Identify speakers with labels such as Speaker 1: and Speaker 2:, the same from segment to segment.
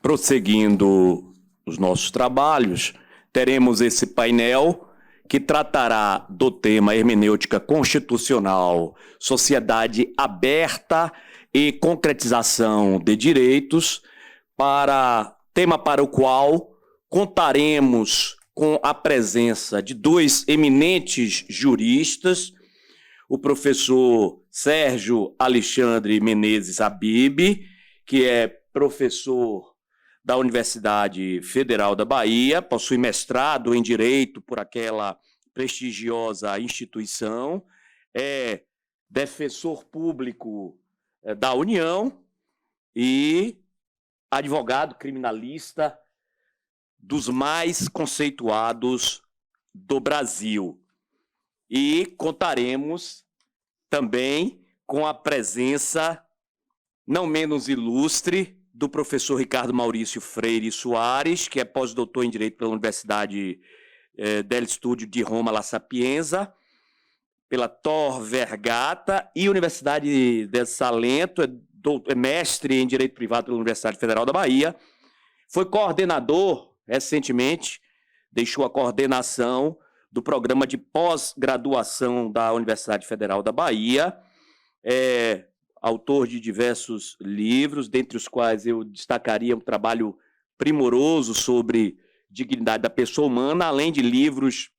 Speaker 1: Prosseguindo os nossos trabalhos, teremos esse painel que tratará do tema hermenêutica constitucional, sociedade aberta e concretização de direitos, tema para o qual contaremos com a presença de dois eminentes juristas, o professor Sérgio Alexandre Menezes Habib, que é professor da Universidade Federal da Bahia, possui mestrado em Direito por aquela prestigiosa instituição, é defensor público da União e advogado criminalista dos mais conceituados do Brasil. E contaremos também com a presença não menos ilustre do professor Ricardo Maurício Freire Soares, que é pós-doutor em Direito pela Universidade del Studio de Roma La Sapienza, pela Tor Vergata e Universidade de Salento, é mestre em Direito Privado pela Universidade Federal da Bahia, foi coordenador, recentemente, deixou a coordenação do programa de pós-graduação da Universidade Federal da Bahia, autor de diversos livros, dentre os quais eu destacaria um trabalho primoroso sobre dignidade da pessoa humana, além de livros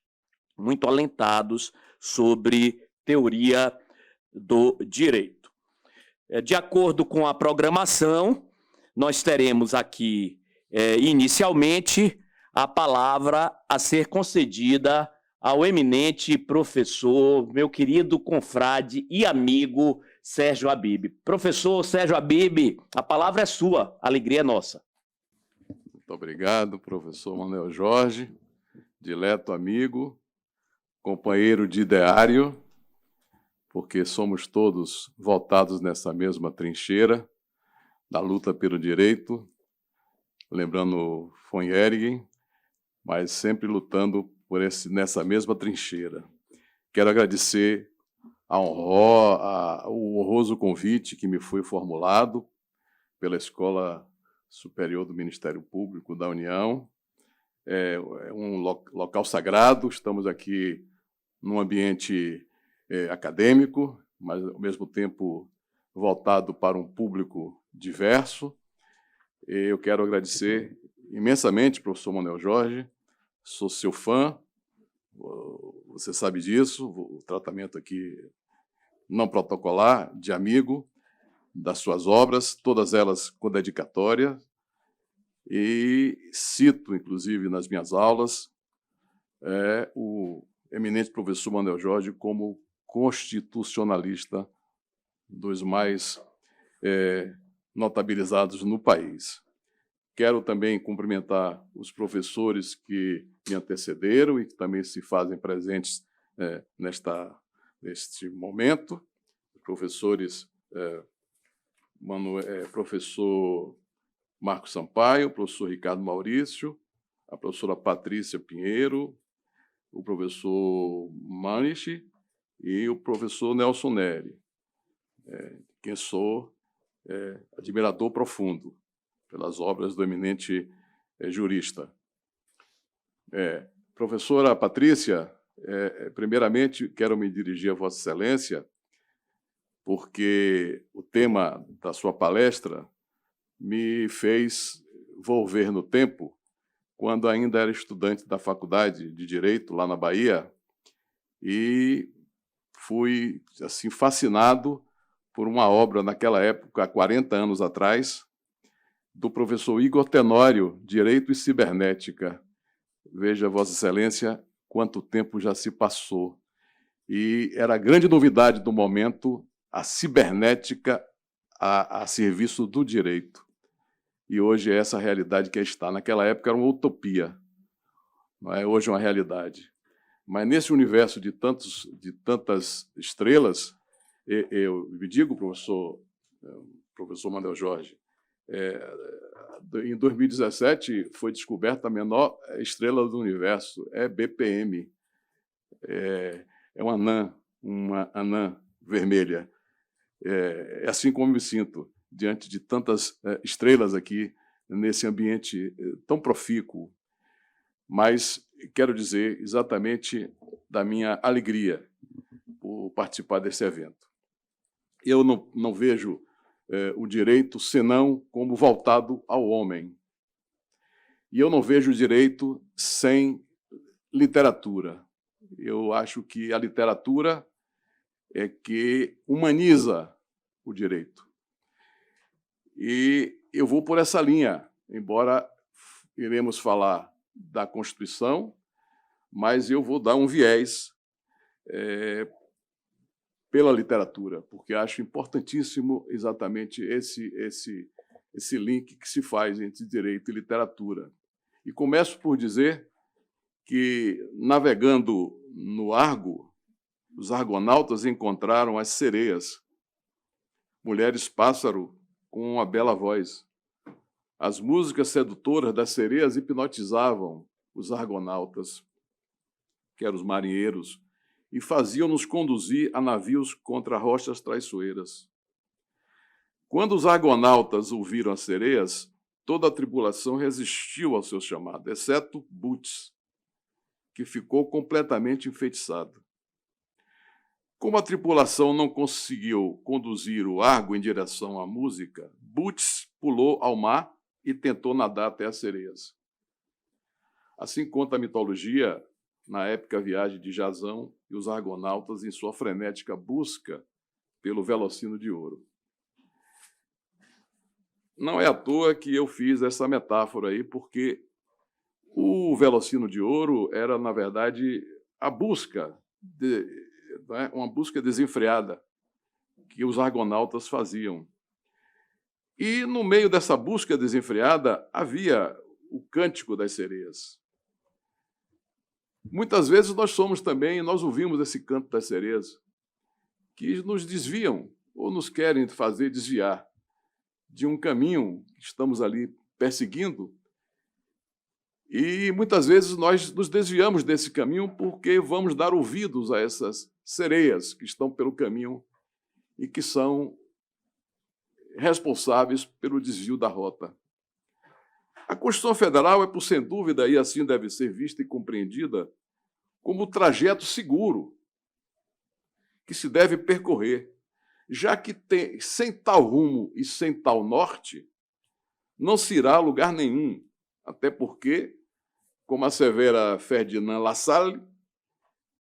Speaker 1: muito alentados sobre teoria do direito. De acordo com a programação, nós teremos aqui, inicialmente, a palavra a ser concedida ao eminente professor, meu querido confrade e amigo, Sérgio Habib. Professor Sérgio Habib, a palavra é sua, a alegria é nossa.
Speaker 2: Muito obrigado, professor Manuel Jorge, dileto amigo, companheiro de ideário, porque somos todos voltados nessa mesma trincheira da luta pelo direito, lembrando von Ehringen, mas sempre lutando nessa mesma trincheira. Quero agradecer o honroso convite que me foi formulado pela Escola Superior do Ministério Público da União. É um local sagrado, estamos aqui num ambiente acadêmico, mas, ao mesmo tempo, voltado para um público diverso. Eu quero agradecer imensamente, professor Manuel Jorge, sou seu fã, você sabe disso, o tratamento aqui não protocolar, de amigo, das suas obras, todas elas com dedicatória, e cito, inclusive, nas minhas aulas, o eminente professor Manuel Jorge como constitucionalista dos mais notabilizados no país. Quero também cumprimentar os professores que me antecederam e que também se fazem presentes neste momento. Os professores, professor Marcos Sampaio, professor Ricardo Maurício, a professora Patrícia Pinheiro, o professor Manich e o professor Nelson Neri, quem sou admirador profundo pelas obras do eminente jurista. Professora Patrícia, primeiramente quero me dirigir a Vossa Excelência, porque o tema da sua palestra me fez volver no tempo, quando ainda era estudante da Faculdade de Direito, lá na Bahia, e fui assim, fascinado por uma obra, naquela época, há 40 anos atrás, do professor Igor Tenório, Direito e Cibernética. Veja, Vossa Excelência, quanto tempo já se passou. E era a grande novidade do momento, a cibernética a serviço do direito. E hoje é essa realidade que está. Naquela época era uma utopia, não é? Hoje é uma realidade. Mas nesse universo de tantas estrelas, eu me digo, professor Manuel Jorge, em 2017 foi descoberta a menor estrela do universo, BPM. É uma anã vermelha. É assim como me sinto diante de tantas estrelas aqui nesse ambiente tão profícuo, mas quero dizer exatamente da minha alegria por participar desse evento. Eu não vejo o direito senão como voltado ao homem. E eu não vejo o direito sem literatura. Eu acho que a literatura é que humaniza o direito. E eu vou por essa linha, embora iremos falar da Constituição, mas eu vou dar um viés pela literatura, porque acho importantíssimo exatamente esse link que se faz entre direito e literatura. E começo por dizer que, navegando no Argo, os argonautas encontraram as sereias, mulheres-pássaro com uma bela voz. As músicas sedutoras das sereias hipnotizavam os argonautas, que eram os marinheiros, e faziam-nos conduzir a navios contra rochas traiçoeiras. Quando os argonautas ouviram as sereias, toda a tripulação resistiu ao seu chamado, exceto Butes, que ficou completamente enfeitiçado. Como a tripulação não conseguiu conduzir o Argo em direção à música, Butes pulou ao mar e tentou nadar até as sereias. Assim conta a mitologia, na épica viagem de Jasão e os argonautas em sua frenética busca pelo Velocino de Ouro. Não é à toa que eu fiz essa metáfora aí, porque o Velocino de Ouro era, na verdade, a busca, uma busca desenfreada que os argonautas faziam. E, no meio dessa busca desenfreada, havia o Cântico das Sereias. Muitas vezes nós ouvimos esse canto das sereias, que nos desviam ou nos querem fazer desviar de um caminho que estamos ali perseguindo. E muitas vezes nós nos desviamos desse caminho porque vamos dar ouvidos a essas sereias que estão pelo caminho e que são responsáveis pelo desvio da rota. A Constituição Federal é, sem dúvida, e assim deve ser vista e compreendida, como o trajeto seguro que se deve percorrer, já que sem tal rumo e sem tal norte, não se irá a lugar nenhum, até porque, como assevera Ferdinand Lassalle,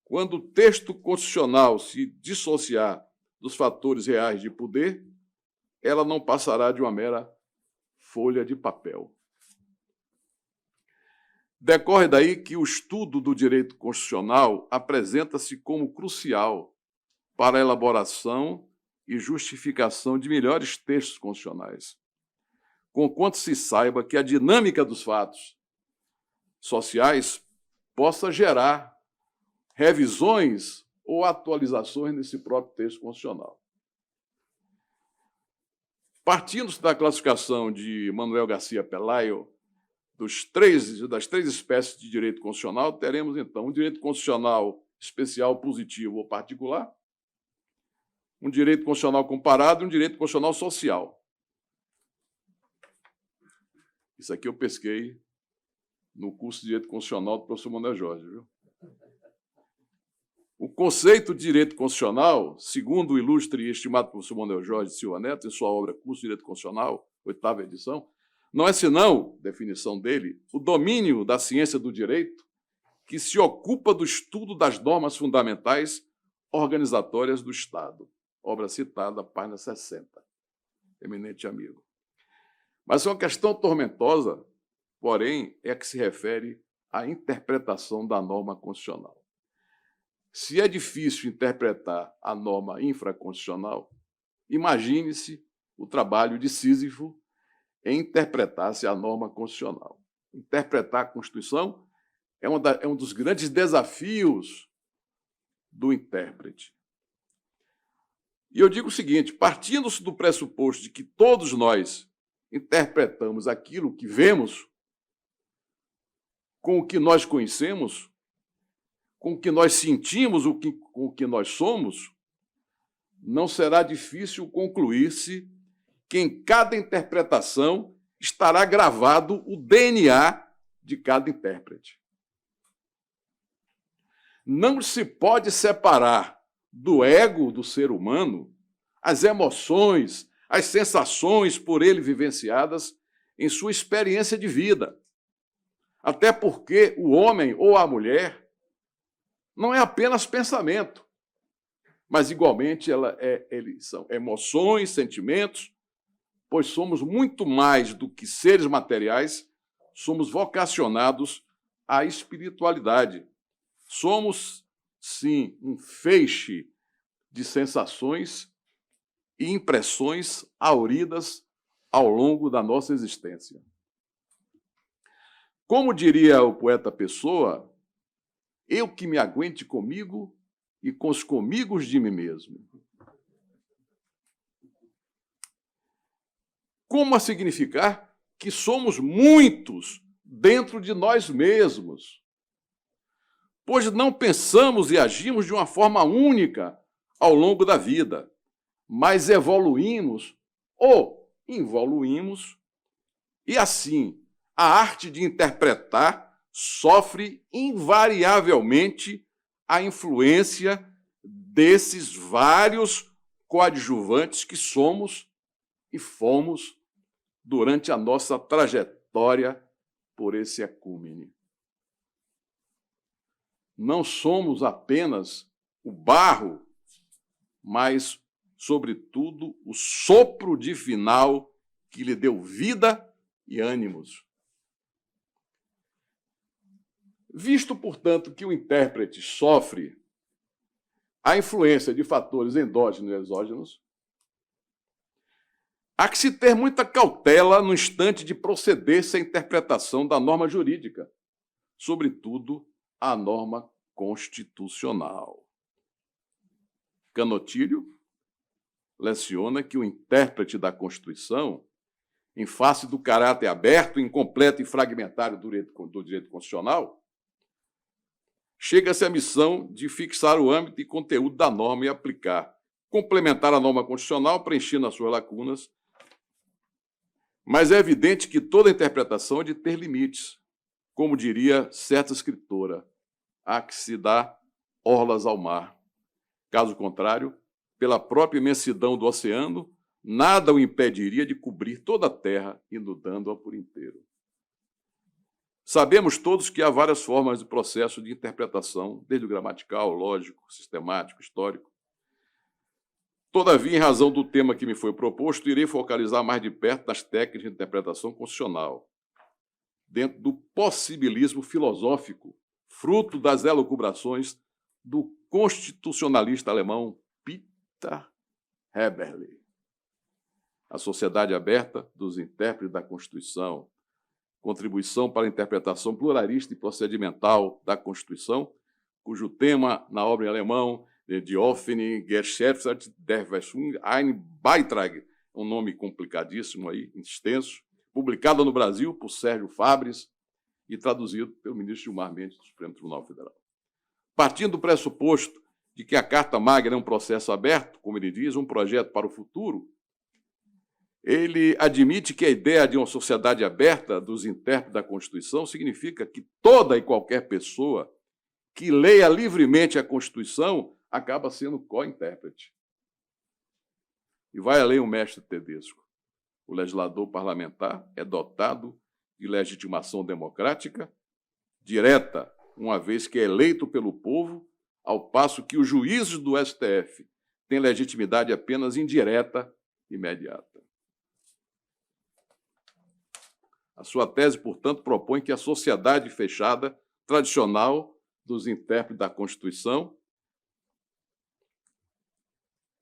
Speaker 2: quando o texto constitucional se dissociar dos fatores reais de poder, ela não passará de uma mera folha de papel. Decorre daí que o estudo do direito constitucional apresenta-se como crucial para a elaboração e justificação de melhores textos constitucionais, conquanto se saiba que a dinâmica dos fatos sociais possa gerar revisões ou atualizações nesse próprio texto constitucional. Partindo-se da classificação de Manuel Garcia Pelayo, das três espécies de direito constitucional, teremos, então, um direito constitucional especial, positivo ou particular, um direito constitucional comparado e um direito constitucional social. Isso aqui eu pesquei no curso de Direito Constitucional do professor Manuel Jorge, viu? O conceito de direito constitucional, segundo o ilustre e estimado professor Manuel Jorge Silva Neto, em sua obra Curso de Direito Constitucional, 8ª edição, não é senão, definição dele, o domínio da ciência do direito que se ocupa do estudo das normas fundamentais organizatórias do Estado. Obra citada, página 60. Eminente amigo. Mas uma questão tormentosa, porém, é a que se refere à interpretação da norma constitucional. Se é difícil interpretar a norma infraconstitucional, imagine-se o trabalho de Sísifo em interpretar-se a norma constitucional. Interpretar a Constituição é um dos grandes desafios do intérprete. E eu digo o seguinte, partindo-se do pressuposto de que todos nós interpretamos aquilo que vemos com o que nós conhecemos, com o que nós sentimos, com o que nós somos, não será difícil concluir-se que em cada interpretação estará gravado o DNA de cada intérprete. Não se pode separar do ego do ser humano as emoções, as sensações por ele vivenciadas em sua experiência de vida. Até porque o homem ou a mulher não é apenas pensamento, mas igualmente eles são emoções, sentimentos, pois somos muito mais do que seres materiais, somos vocacionados à espiritualidade. Somos, sim, um feixe de sensações e impressões auridas ao longo da nossa existência. Como diria o poeta Pessoa, eu que me aguente comigo e com os comigos de mim mesmo. Como a significar que somos muitos dentro de nós mesmos, pois não pensamos e agimos de uma forma única ao longo da vida, mas evoluímos ou involuímos, e assim a arte de interpretar sofre invariavelmente a influência desses vários coadjuvantes que somos e fomos durante a nossa trajetória por esse ecúmene. Não somos apenas o barro, mas, sobretudo, o sopro divinal que lhe deu vida e ânimos. Visto, portanto, que o intérprete sofre a influência de fatores endógenos e exógenos, há que se ter muita cautela no instante de proceder-se à interpretação da norma jurídica, sobretudo a norma constitucional. Canotilho leciona que o intérprete da Constituição, em face do caráter aberto, incompleto e fragmentário do direito constitucional, chega-se à missão de fixar o âmbito e conteúdo da norma e aplicar, complementar a norma constitucional, preenchendo as suas lacunas. Mas é evidente que toda interpretação é de ter limites. Como diria certa escritora, há que se dar orlas ao mar. Caso contrário, pela própria imensidão do oceano, nada o impediria de cobrir toda a terra, inundando-a por inteiro. Sabemos todos que há várias formas de processo de interpretação, desde o gramatical, lógico, sistemático, histórico. Todavia, em razão do tema que me foi proposto, irei focalizar mais de perto nas técnicas de interpretação constitucional, dentro do possibilismo filosófico, fruto das elucubrações do constitucionalista alemão Peter Heberle. A Sociedade Aberta dos Intérpretes da Constituição, contribuição para a interpretação pluralista e procedimental da Constituição, cujo tema, na obra em alemão, de offene Geschäftsart der Verfassung ein Beitrag, um nome complicadíssimo aí, extenso, publicado no Brasil por Sérgio Fabres e traduzido pelo ministro Gilmar Mendes do Supremo Tribunal Federal. Partindo do pressuposto de que a Carta Magna é um processo aberto, como ele diz, um projeto para o futuro, ele admite que a ideia de uma sociedade aberta dos intérpretes da Constituição significa que toda e qualquer pessoa que leia livremente a Constituição acaba sendo co-intérprete. E vai além o mestre Tedesco. O legislador parlamentar é dotado de legitimação democrática direta, uma vez que é eleito pelo povo, ao passo que os juízes do STF têm legitimidade apenas indireta e imediata. A sua tese, portanto, propõe que a sociedade fechada, tradicional dos intérpretes da Constituição,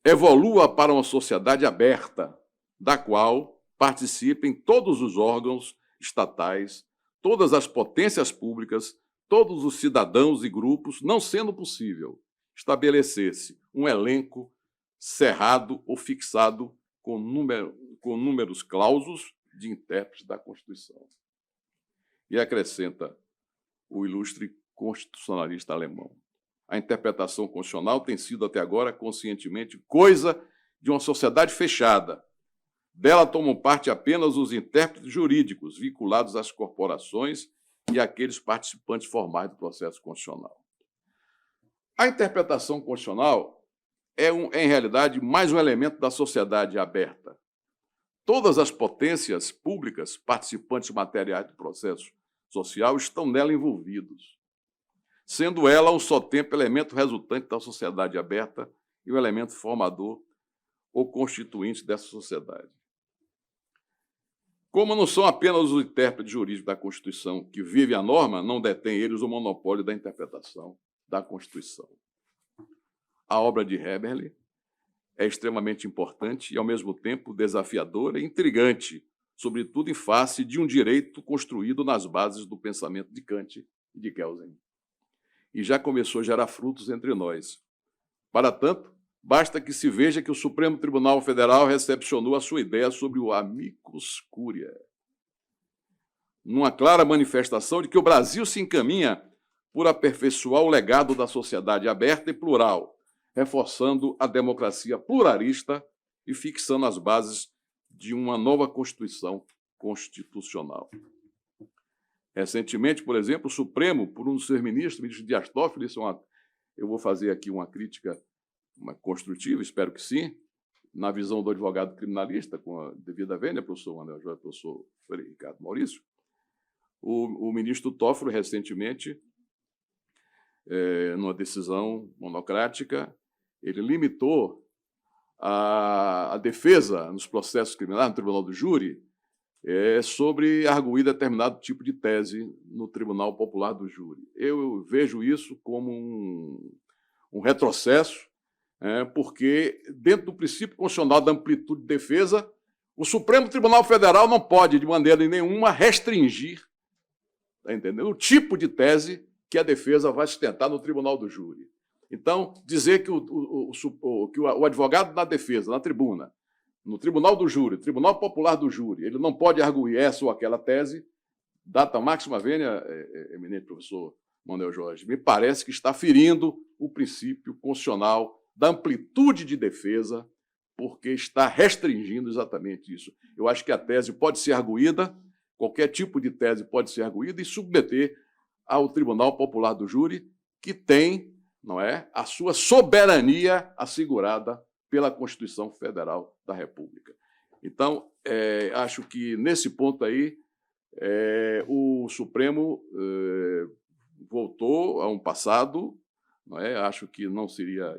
Speaker 2: evolua para uma sociedade aberta, da qual participem todos os órgãos estatais, todas as potências públicas, todos os cidadãos e grupos, não sendo possível estabelecer-se um elenco cerrado ou fixado com números clausos de intérpretes da Constituição. E acrescenta o ilustre constitucionalista alemão: a interpretação constitucional tem sido até agora conscientemente coisa de uma sociedade fechada, Dela tomam parte apenas os intérpretes jurídicos vinculados às corporações e aqueles participantes formais do processo constitucional. A interpretação constitucional é, em realidade, mais um elemento da sociedade aberta. Todas as potências públicas participantes materiais do processo social estão nela envolvidos, sendo ela, ao só tempo, elemento resultante da sociedade aberta e o elemento formador ou constituinte dessa sociedade. Como não são apenas os intérpretes jurídicos da Constituição que vivem a norma, não detêm eles o monopólio da interpretação da Constituição. A obra de Heberle é extremamente importante e, ao mesmo tempo, desafiadora e intrigante, sobretudo em face de um direito construído nas bases do pensamento de Kant e de Kelsen. E já começou a gerar frutos entre nós. Para tanto, basta que se veja que o Supremo Tribunal Federal recepcionou a sua ideia sobre o amicus curiae, numa clara manifestação de que o Brasil se encaminha por aperfeiçoar o legado da sociedade aberta e plural, reforçando a democracia pluralista e fixando as bases de uma nova Constituição constitucional. Recentemente, por exemplo, o Supremo, por um dos seus ministros, o ministro Dias Toffoli, eu vou fazer aqui uma crítica construtiva, espero que sim, na visão do advogado criminalista, com a devida vênia, professor Manuel Jorge, professor Ricardo Maurício, o ministro Toffoli, recentemente, numa decisão monocrática, ele limitou a defesa nos processos criminais, no Tribunal do Júri, sobre arguir determinado tipo de tese no Tribunal Popular do Júri. Eu vejo isso como um retrocesso, porque, dentro do princípio constitucional da amplitude de defesa, o Supremo Tribunal Federal não pode, de maneira nenhuma, restringir, tá entendendo, o tipo de tese que a defesa vai sustentar no Tribunal do Júri. Então, dizer que o advogado da defesa, na tribuna, no Tribunal do Júri, Tribunal Popular do Júri, ele não pode arguir essa ou aquela tese, data máxima vênia, eminente professor Manuel Jorge, me parece que está ferindo o princípio constitucional da amplitude de defesa, porque está restringindo exatamente isso. Eu acho que a tese pode ser arguída, qualquer tipo de tese pode ser arguída e submeter ao Tribunal Popular do Júri, que tem, não é, a sua soberania assegurada pela Constituição Federal da República. Então, acho que, nesse ponto aí, o Supremo voltou a um passado, não é? Acho que não seria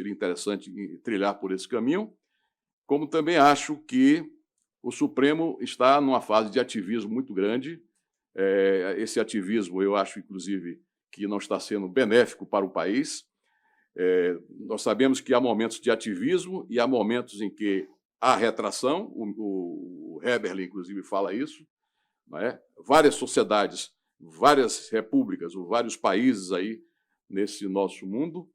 Speaker 2: interessante trilhar por esse caminho, como também acho que o Supremo está numa fase de ativismo muito grande. Esse ativismo, eu acho, inclusive, que não está sendo benéfico para o país. Nós sabemos que há momentos de ativismo e há momentos em que há retração, o Heberle, inclusive, fala isso, não é? Várias sociedades, várias repúblicas, ou vários países aí nesse nosso mundo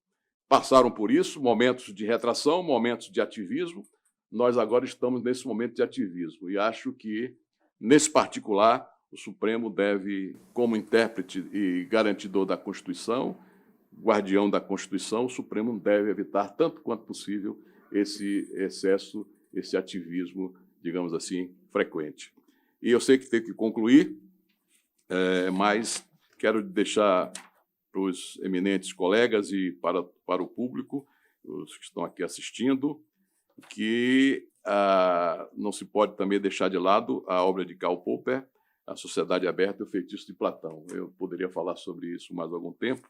Speaker 2: passaram por isso, momentos de retração, momentos de ativismo. Nós agora estamos nesse momento de ativismo e acho que, nesse particular, o Supremo deve, como intérprete e garantidor da Constituição, guardião da Constituição, o Supremo deve evitar, tanto quanto possível, esse excesso, esse ativismo, digamos assim, frequente. E eu sei que tenho que concluir, mas quero deixar para os eminentes colegas e para o público, os que estão aqui assistindo, que não se pode também deixar de lado a obra de Karl Popper, A Sociedade Aberta e o Feitiço de Platão. Eu poderia falar sobre isso mais algum tempo,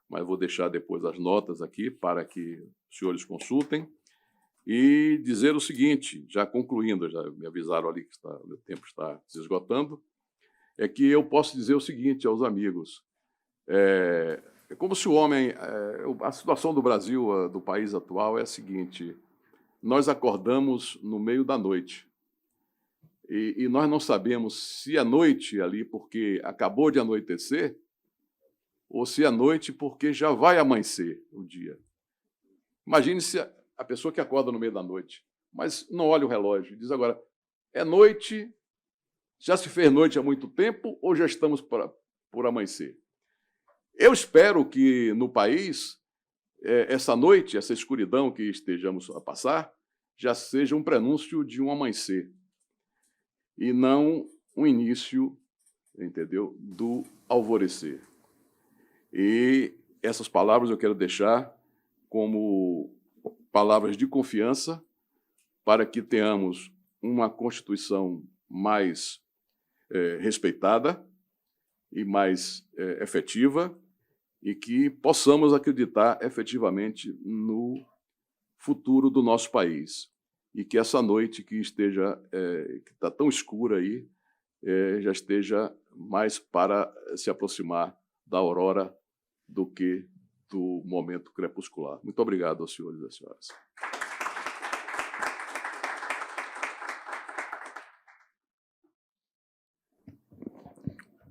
Speaker 2: mas vou deixar depois as notas aqui para que os senhores consultem. E dizer o seguinte, já concluindo, já me avisaram ali que o meu tempo está se esgotando, é que eu posso dizer o seguinte aos amigos. É como se o homem... a situação do Brasil, do país atual, é a seguinte: nós acordamos no meio da noite e nós não sabemos se é noite ali porque acabou de anoitecer ou se é noite porque já vai amanhecer o dia. Imagine se a pessoa que acorda no meio da noite, mas não olha o relógio, diz agora, é noite, já se fez noite há muito tempo ou já estamos por amanhecer? Eu espero que no país, essa noite, essa escuridão que estejamos a passar, já seja um prenúncio de um amanhecer e não um início, entendeu, do alvorecer. E essas palavras eu quero deixar como palavras de confiança para que tenhamos uma Constituição mais respeitada e mais efetiva e que possamos acreditar efetivamente no futuro do nosso país e que essa noite que esteja que está tão escura aí já esteja mais para se aproximar da aurora do que do momento crepuscular. Muito obrigado aos senhores e às senhoras.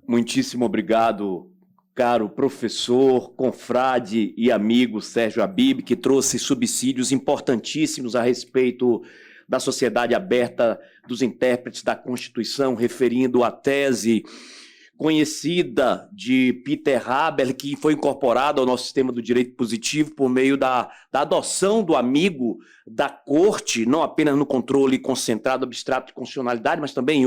Speaker 1: Muitíssimo obrigado, caro professor, confrade e amigo Sérgio Habib, que trouxe subsídios importantíssimos a respeito da sociedade aberta dos intérpretes da Constituição, referindo à tese conhecida de Peter Haber, que foi incorporada ao nosso sistema do direito positivo por meio da adoção do amigo da corte, não apenas no controle concentrado, abstrato de constitucionalidade, mas também em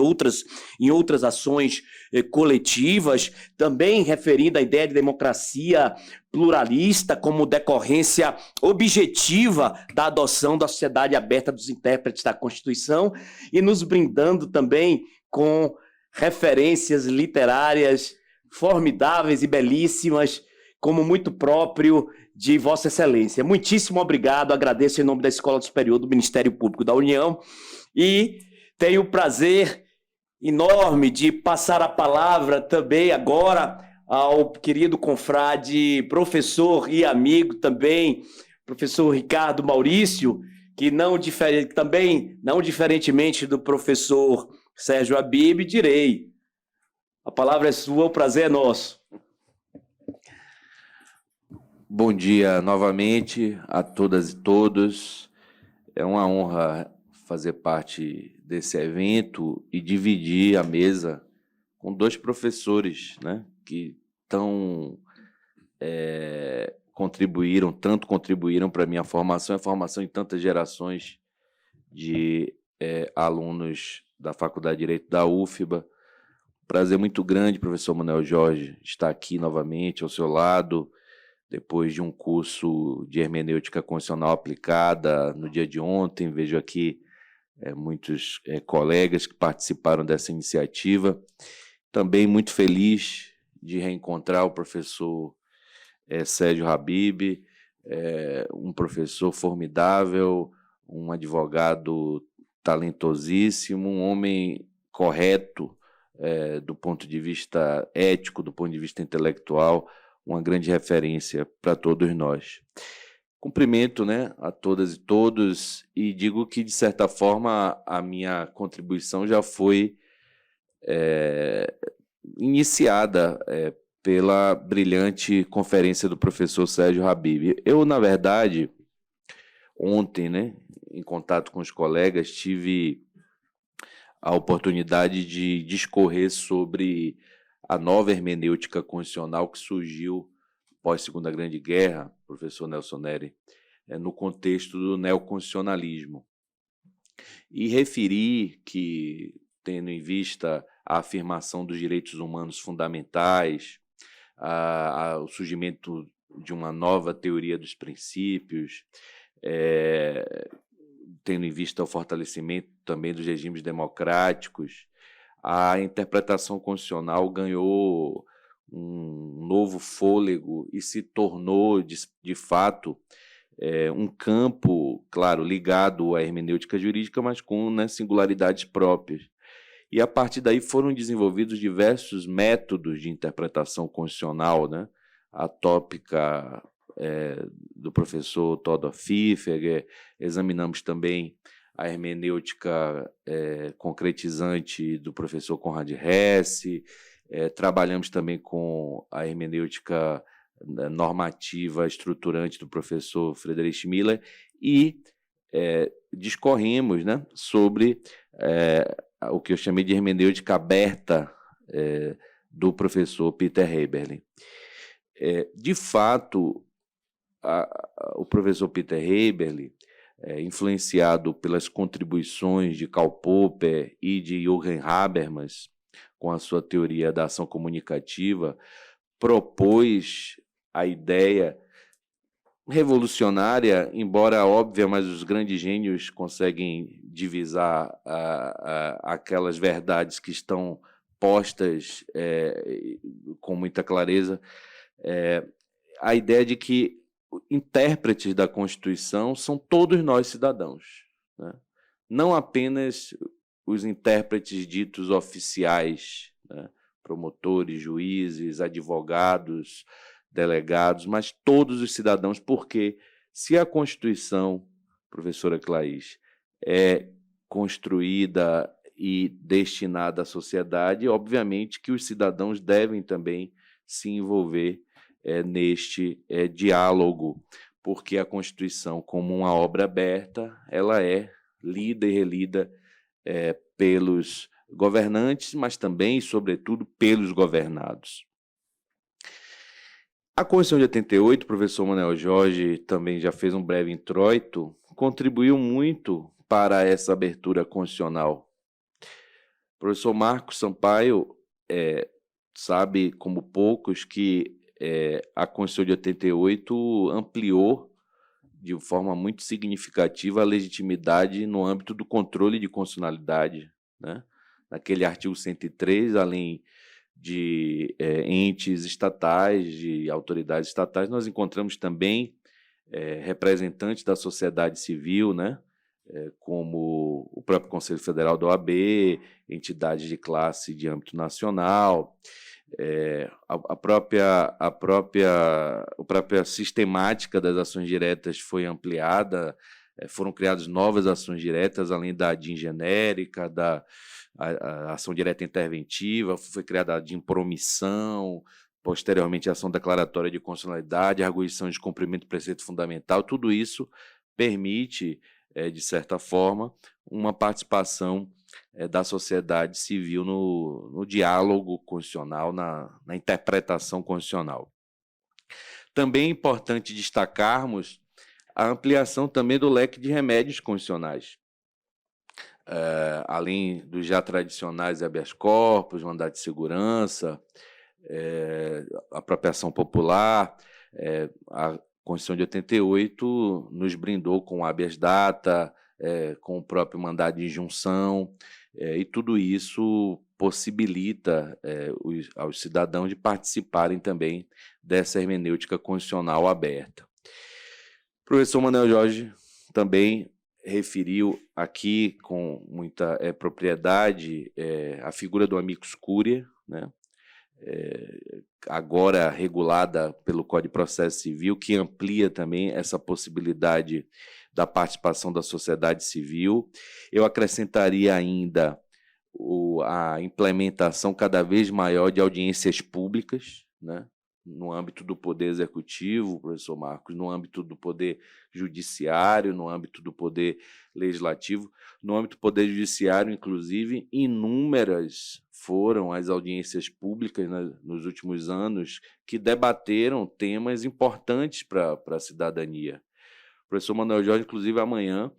Speaker 1: outras ações coletivas, também referindo à ideia de democracia pluralista como decorrência objetiva da adoção da sociedade aberta dos intérpretes da Constituição e nos brindando também com referências literárias formidáveis e belíssimas, como muito próprio de Vossa Excelência. Muitíssimo obrigado, agradeço em nome da Escola Superior do Ministério Público da União e tenho o prazer enorme de passar a palavra também agora ao querido confrade, professor e amigo também, professor Ricardo Maurício, que também, não diferentemente do professor Sérgio Habib, direi: a palavra é sua, o prazer é nosso.
Speaker 3: Bom dia novamente a todas e todos. É uma honra fazer parte desse evento e dividir a mesa com dois professores, né, que contribuíram para a minha formação e a formação em tantas gerações de alunos da Faculdade de Direito da UFBA. Prazer muito grande, professor Manuel Jorge, estar aqui novamente ao seu lado, depois de um curso de hermenêutica constitucional aplicada no dia de ontem. Vejo aqui muitos colegas que participaram dessa iniciativa. Também muito feliz de reencontrar o professor Sérgio Habib, um professor formidável, um advogado talentosíssimo, um homem correto do ponto de vista ético, do ponto de vista intelectual, uma grande referência para todos nós. Cumprimento, né, a todas e todos e digo que, de certa forma, a minha contribuição já foi iniciada pela brilhante conferência do professor Sérgio Habib. Eu, na verdade, ontem, né, em contato com os colegas, tive a oportunidade de discorrer sobre a nova hermenêutica constitucional que surgiu pós-Segunda Grande Guerra, professor Nelson Neri, no contexto do neoconstitucionalismo. E referi que, tendo em vista a afirmação dos direitos humanos fundamentais, o surgimento de uma nova teoria dos princípios, tendo em vista o fortalecimento também dos regimes democráticos, a interpretação constitucional ganhou um novo fôlego e se tornou, de fato, um campo, claro, ligado à hermenêutica jurídica, mas com, né, singularidades próprias. E, a partir daí, foram desenvolvidos diversos métodos de interpretação constitucional, né? A tópica do professor Theodor Pfiffer, examinamos também a hermenêutica concretizante do professor Conrad Hesse, trabalhamos também com a hermenêutica normativa estruturante do professor Friedrich Miller e discorremos, né, sobre o que eu chamei de hermenêutica aberta do professor Peter Heberlin. De fato, o professor Peter Heberlin influenciado pelas contribuições de Karl Popper e de Jürgen Habermas, com a sua teoria da ação comunicativa, propôs a ideia revolucionária, embora óbvia, mas os grandes gênios conseguem divisar aquelas verdades que estão postas com muita clareza, a ideia de que intérpretes da Constituição são todos nós cidadãos, né? Não apenas os intérpretes ditos oficiais, né? Promotores, juízes, advogados, delegados, mas todos os cidadãos, porque se a Constituição, professora Claís, é construída e destinada à sociedade, obviamente que os cidadãos devem também se envolver neste diálogo, porque a Constituição, como uma obra aberta, ela é lida e relida pelos governantes, mas também, sobretudo, pelos governados. A Constituição de 88, o professor Manuel Jorge também já fez um breve introito, contribuiu muito para essa abertura constitucional. O professor Marcos Sampaio sabe, como poucos, que a Constituição de 88 ampliou de forma muito significativa a legitimidade no âmbito do controle de constitucionalidade, né? Naquele artigo 103, além de entes estatais, de autoridades estatais, nós encontramos também representantes da sociedade civil, né? Como o próprio Conselho Federal da OAB, entidades de classe de âmbito nacional, a própria sistemática das ações diretas foi ampliada, foram criadas novas ações diretas, além da DIN genérica, a ação direta interventiva, foi criada a DIN por omissão, posteriormente a ação declaratória de constitucionalidade, a arguição de cumprimento do preceito fundamental. Tudo isso permite, de certa forma, uma participação da sociedade civil no diálogo constitucional, na interpretação constitucional. Também é importante destacarmos a ampliação também do leque de remédios constitucionais. Além dos já tradicionais habeas corpus, mandado de segurança, apropriação popular, a Constituição de 88 nos brindou com habeas data, com o próprio mandado de injunção, e tudo isso possibilita aos cidadãos de participarem também dessa hermenêutica constitucional aberta. O professor Manuel Jorge também referiu aqui com muita propriedade a figura do amicus curiae, né? Agora regulada pelo Código de Processo Civil, que amplia também essa possibilidade da participação da sociedade civil. Eu acrescentaria ainda a implementação cada vez maior de audiências públicas, né? No âmbito do Poder Executivo, professor Marcos, no âmbito do Poder Judiciário, no âmbito do Poder Legislativo. No âmbito do Poder Judiciário, inclusive, inúmeras foram as audiências públicas, né, nos últimos anos que debateram temas importantes para a cidadania. O professor Manuel Jorge, inclusive, amanhã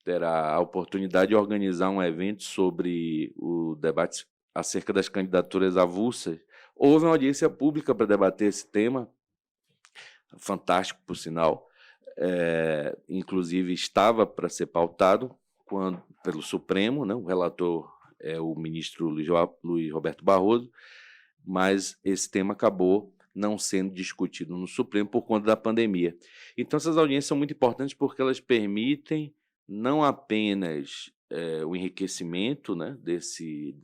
Speaker 3: terá a oportunidade de organizar um evento sobre o debate acerca das candidaturas avulsas. Houve uma audiência pública para debater esse tema, fantástico, por sinal. Inclusive, estava para ser pautado pelo Supremo, né? O relator é o ministro Luiz Roberto Barroso, mas esse tema acabou não sendo discutido no Supremo por conta da pandemia. Então, essas audiências são muito importantes porque elas permitem não apenas o enriquecimento, né, desse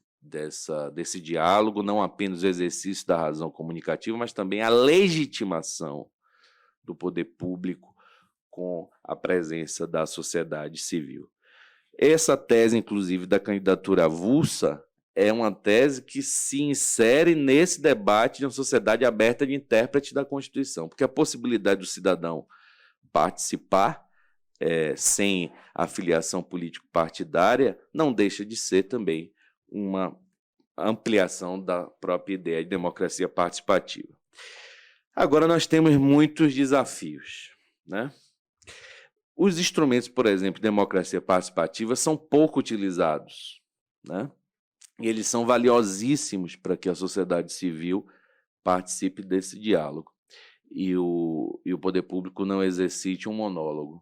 Speaker 3: diálogo, não apenas o exercício da razão comunicativa, mas também a legitimação do poder público com a presença da sociedade civil. Essa tese, inclusive, da candidatura avulsa é uma tese que se insere nesse debate de uma sociedade aberta de intérprete da Constituição, porque a possibilidade do cidadão participar sem afiliação político-partidária não deixa de ser também uma ampliação da própria ideia de democracia participativa. Agora nós temos muitos desafios, né? Os instrumentos, por exemplo, de democracia participativa são pouco utilizados, né? E eles são valiosíssimos para que a sociedade civil participe desse diálogo e o poder público não exercite um monólogo.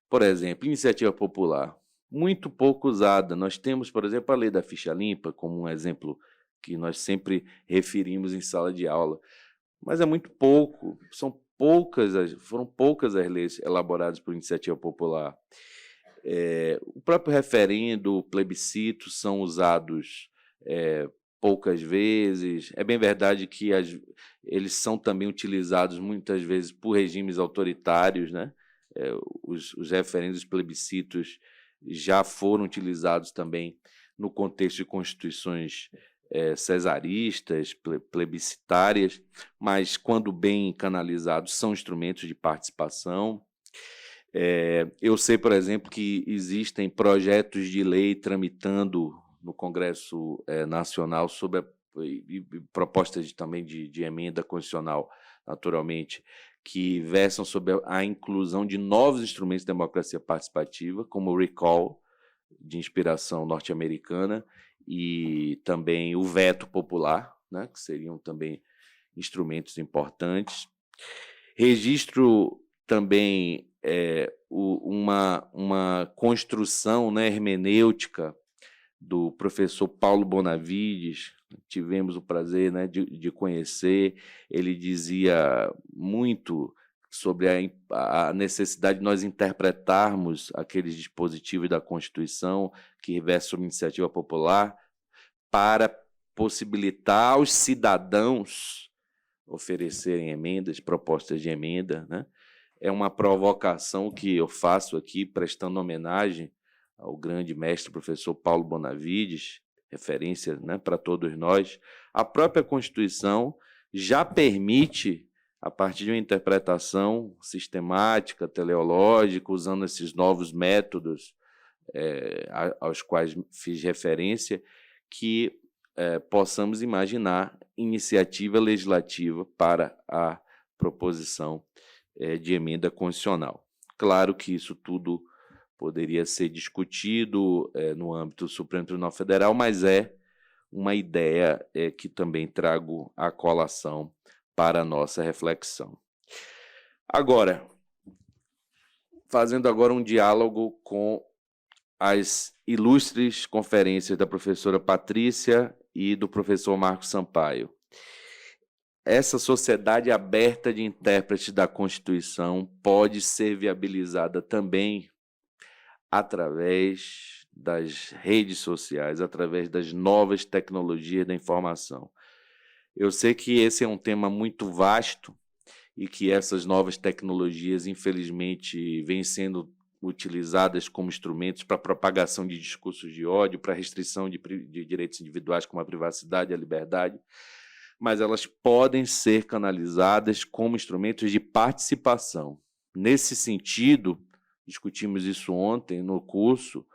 Speaker 3: Por exemplo, iniciativa popular, muito pouco usada. Nós temos, por exemplo, a lei da ficha limpa, como um exemplo que nós sempre referimos em sala de aula, mas é muito pouco, foram poucas as leis elaboradas por iniciativa popular. O próprio referendo, o plebiscito são usados poucas vezes. É bem verdade que eles são também utilizados muitas vezes por regimes autoritários, né? Os referendos e plebiscitos já foram utilizados também no contexto de constituições cesaristas, plebiscitárias, mas, quando bem canalizados, são instrumentos de participação. Eu sei, por exemplo, que existem projetos de lei tramitando no Congresso Nacional sobre propostas também de emenda constitucional, naturalmente, que versam sobre a inclusão de novos instrumentos de democracia participativa, como o recall, de inspiração norte-americana, e também o veto popular, né, que seriam também instrumentos importantes. Registro também uma construção, né, hermenêutica do professor Paulo Bonavides. Tivemos o prazer, né, de conhecer. Ele dizia muito sobre a necessidade de nós interpretarmos aqueles dispositivos da Constituição que versam sobre iniciativa popular para possibilitar aos cidadãos oferecerem emendas, propostas de emenda, né? É uma provocação que eu faço aqui, prestando homenagem ao grande mestre professor Paulo Bonavides, referência, né, para todos nós. A própria Constituição já permite, a partir de uma interpretação sistemática, teleológica, usando esses novos métodos aos quais fiz referência, que possamos imaginar iniciativa legislativa para a proposição de emenda constitucional. Claro que isso tudo poderia ser discutido no âmbito do Supremo Tribunal Federal, mas é uma ideia que também trago à colação para a nossa reflexão. Agora, fazendo agora um diálogo com as ilustres conferências da professora Patrícia e do professor Marcos Sampaio. Essa sociedade aberta de intérpretes da Constituição pode ser viabilizada também através das redes sociais, através das novas tecnologias da informação. Eu sei que esse é um tema muito vasto e que essas novas tecnologias, infelizmente, vêm sendo utilizadas como instrumentos para a propagação de discursos de ódio, para a restrição de direitos individuais como a privacidade e a liberdade, mas elas podem ser canalizadas como instrumentos de participação. Nesse sentido, discutimos isso ontem no curso,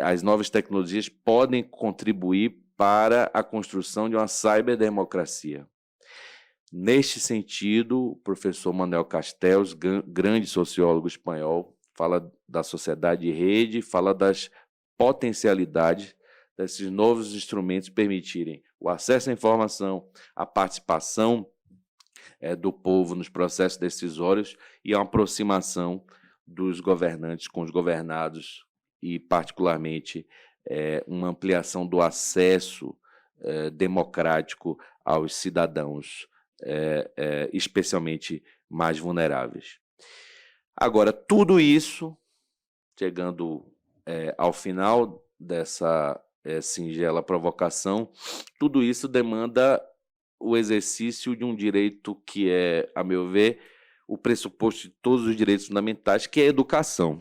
Speaker 3: as novas tecnologias podem contribuir para a construção de uma cyberdemocracia. Neste sentido, o professor Manuel Castells, grande sociólogo espanhol, fala da sociedade de rede, fala das potencialidades desses novos instrumentos permitirem o acesso à informação, a participação do povo nos processos decisórios e a aproximação dos governantes com os governados e, particularmente, uma ampliação do acesso democrático aos cidadãos, especialmente mais vulneráveis. Agora, tudo isso, chegando ao final dessa singela provocação, tudo isso demanda o exercício de um direito que é, a meu ver, o pressuposto de todos os direitos fundamentais, que é a educação.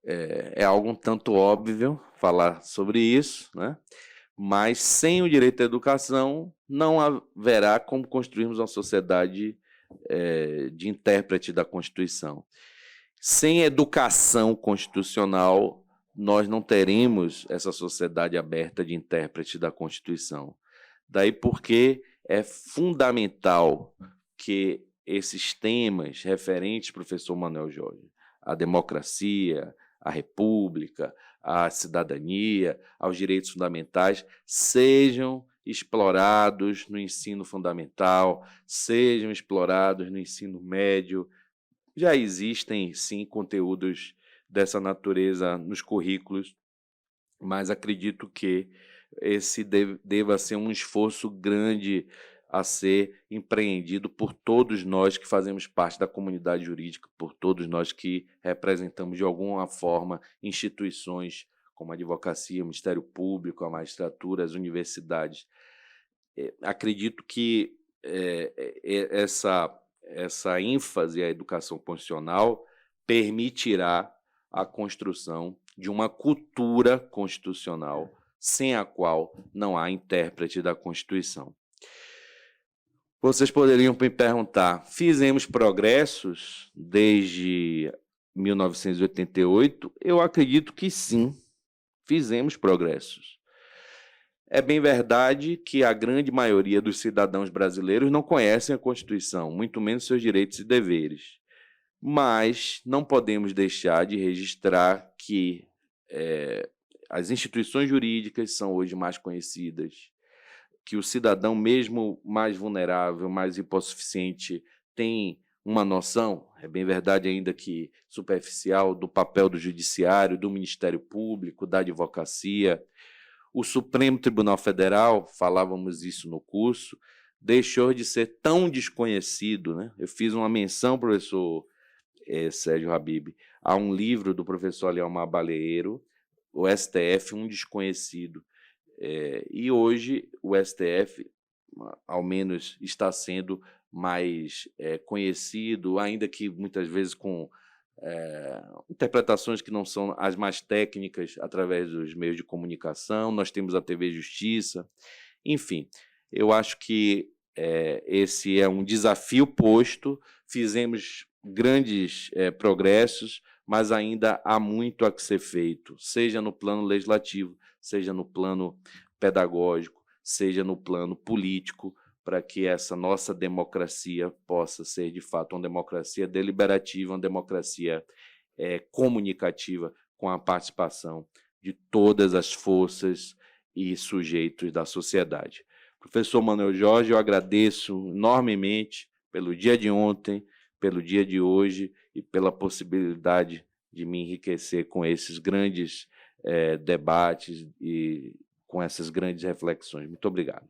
Speaker 3: É algo um tanto óbvio falar sobre isso, né? Mas sem o direito à educação não haverá como construirmos uma sociedade de intérprete da Constituição. Sem educação constitucional, nós não teremos essa sociedade aberta de intérprete da Constituição. Daí porque é fundamental que esses temas referentes, professor Manuel Jorge, à democracia, à república, à cidadania, aos direitos fundamentais, sejam explorados no ensino fundamental, sejam explorados no ensino médio. Já existem, sim, conteúdos dessa natureza nos currículos, mas acredito que esse deva ser um esforço grande a ser empreendido por todos nós que fazemos parte da comunidade jurídica, por todos nós que representamos de alguma forma instituições como a advocacia, o Ministério Público, a magistratura, as universidades. Acredito que essa ênfase à educação constitucional permitirá a construção de uma cultura constitucional sem a qual não há intérprete da Constituição. Vocês poderiam me perguntar, fizemos progressos desde 1988? Eu acredito que sim, fizemos progressos. É bem verdade que a grande maioria dos cidadãos brasileiros não conhecem a Constituição, muito menos seus direitos e deveres. Mas não podemos deixar de registrar que as instituições jurídicas são hoje mais conhecidas, que o cidadão, mesmo mais vulnerável, mais hipossuficiente, tem uma noção, é bem verdade ainda que superficial, do papel do judiciário, do Ministério Público, da advocacia. O Supremo Tribunal Federal, falávamos isso no curso, deixou de ser tão desconhecido, né? Eu fiz uma menção, professor Sérgio Habib, a um livro do professor Alielmar Baleiro, o STF, um desconhecido. E hoje o STF, ao menos, está sendo mais conhecido, ainda que muitas vezes com interpretações que não são as mais técnicas através dos meios de comunicação. Nós temos a TV Justiça. Enfim, eu acho que esse é um desafio posto, fizemos grandes progressos, mas ainda há muito a ser feito, seja no plano legislativo, seja no plano pedagógico, seja no plano político, para que essa nossa democracia possa ser, de fato, uma democracia deliberativa, uma democracia comunicativa, com a participação de todas as forças e sujeitos da sociedade. Professor Manuel Jorge, eu agradeço enormemente pelo dia de ontem, pelo dia de hoje e pela possibilidade de me enriquecer com esses grandes debates e com essas grandes reflexões. Muito obrigado.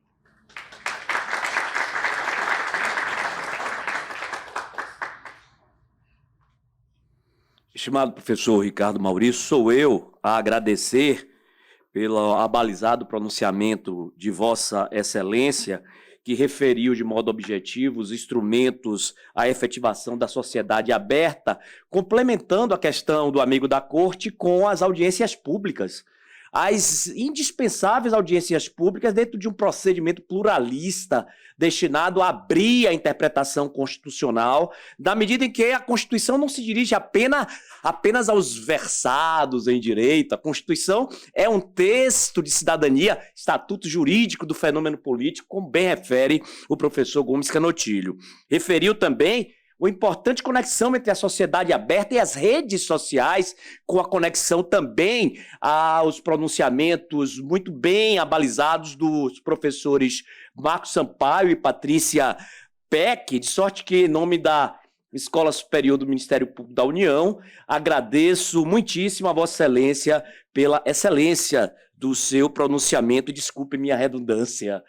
Speaker 1: Estimado professor Ricardo Maurício, sou eu a agradecer pelo abalizado pronunciamento de Vossa Excelência, que referiu de modo objetivo os instrumentos à efetivação da sociedade aberta, complementando a questão do amigo da corte com as audiências públicas. As indispensáveis audiências públicas dentro de um procedimento pluralista, destinado a abrir a interpretação constitucional, na medida em que a Constituição não se dirige apenas aos versados em direito. A Constituição é um texto de cidadania, estatuto jurídico do fenômeno político, como bem refere o professor Gomes Canotilho. Referiu também uma importante conexão entre a sociedade aberta e as redes sociais, com a conexão também aos pronunciamentos muito bem abalizados dos professores Marcos Sampaio e Patrícia Peck, de sorte que, em nome da Escola Superior do Ministério Público da União, agradeço muitíssimo a Vossa Excelência pela excelência do seu pronunciamento, desculpe minha redundância.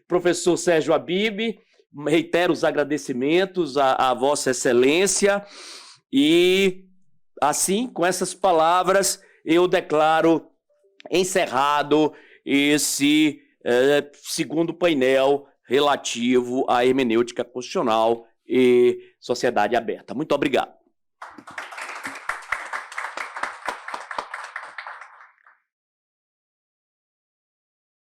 Speaker 1: Professor Sérgio Habib, reitero os agradecimentos à Vossa Excelência e, assim, com essas palavras, eu declaro encerrado esse segundo painel relativo à hermenêutica constitucional e sociedade aberta. Muito obrigado.